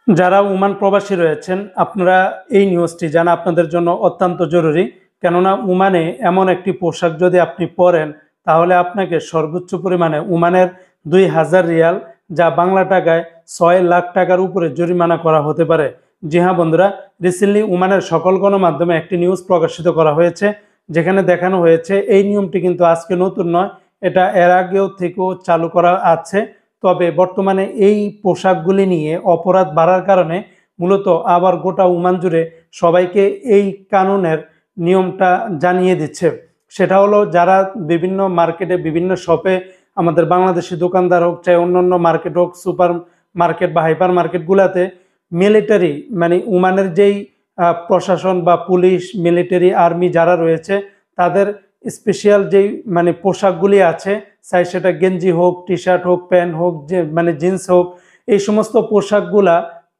যারা ওমান প্রবাসী রয়েছেন আপনারা এই নিউজটি জানা আপনাদের জন্য অত্যন্ত জরুরি। কেননা ওমানে এমন একটি পোশাক যদি আপনি পরেন তাহলে আপনাকে সর্বোচ্চ পরিমাণে ওমানের 2000 রিয়াল, যা বাংলা টাকায় 6 লাখ টাকার উপরে জরিমানা করা হতে পারে। জি হ্যাঁ বন্ধুরা, রিসেন্টলি ওমানের সকল গণমাধ্যমে একটি নিউজ প্রকাশিত করা হয়েছে, যেখানে দেখানো হয়েছে এই নিয়মটি কিন্তু আজকে নতুন নয়, এটা এর আগেও থেকেও চালু করা আছে। তবে বর্তমানে এই পোশাকগুলি নিয়ে অপরাধ বাড়ার কারণে মূলত আবার গোটা ওমান জুড়ে সবাইকে এই কানুনের নিয়মটা জানিয়ে দিচ্ছে। সেটা হলো, যারা বিভিন্ন মার্কেটে বিভিন্ন শপে আমাদের বাংলাদেশি দোকানদার হোক, চাই অন্যান্য মার্কেট হোক, সুপার মার্কেট বা হাইপার মার্কেটগুলোতে মিলিটারি মানে ওমানের যেই প্রশাসন বা পুলিশ, মিলিটারি, আর্মি যারা রয়েছে তাদের স্পেশাল যেই মানে পোশাকগুলি আছে, চাই সেটা গেঞ্জি হোক, টি শার্ট হোক, প্যান্ট হোক, যে মানে জিন্স হোক, এই সমস্ত পোশাকগুলা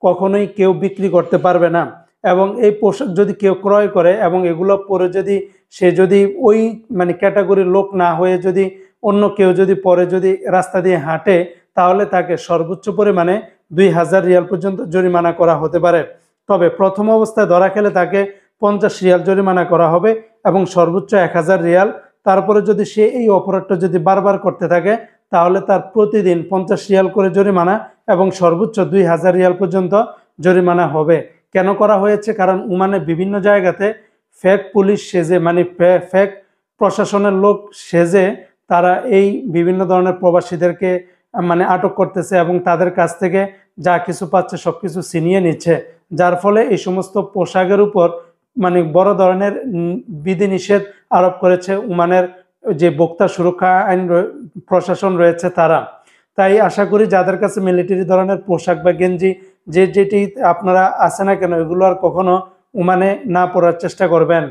কখনোই কেউ বিক্রি করতে পারবে না। এবং এই পোশাক যদি কেউ ক্রয় করে এবং এগুলো পরে যদি সে যদি ওই মানে ক্যাটাগরির লোক না হয়ে যদি অন্য কেউ যদি পরে যদি রাস্তা দিয়ে হাঁটে, তাহলে তাকে সর্বোচ্চ পরিমাণে 2000 রিয়াল পর্যন্ত জরিমানা করা হতে পারে। তবে প্রথম অবস্থায় ধরা খেলে তাকে 50 রিয়াল জরিমানা করা হবে এবং সর্বোচ্চ 1000 রিয়াল। তারপরে যদি সে এই অপরাধটা যদি বারবার করতে থাকে তাহলে তার প্রতিদিন 50 রিয়াল করে জরিমানা এবং সর্বোচ্চ 2000 রিয়াল পর্যন্ত জরিমানা হবে। কেন করা হয়েছে? কারণ ওমানে বিভিন্ন জায়গাতে ফেক পুলিশ সেজে মানে ফেক প্রশাসনের লোক সেজে তারা এই বিভিন্ন ধরনের প্রবাসীদেরকে মানে আটক করতেছে এবং তাদের কাছ থেকে যা কিছু পাচ্ছে সবকিছু ছিনিয়ে নিচ্ছে। যার ফলে এই সমস্ত পোশাকের উপর মানে বড় ধরনের বিধিনিষেধ আরোপ করেছে ওমানের যে ভোক্তা সুরক্ষা আইন প্রশাসন রয়েছে তারা। তাই আশা করি যাদের কাছে মিলিটারি ধরনের পোশাক বা গেঞ্জি যেটি আপনারা আছে না কেন, এগুলো আর কখনো ওমানে না পরার চেষ্টা করবেন।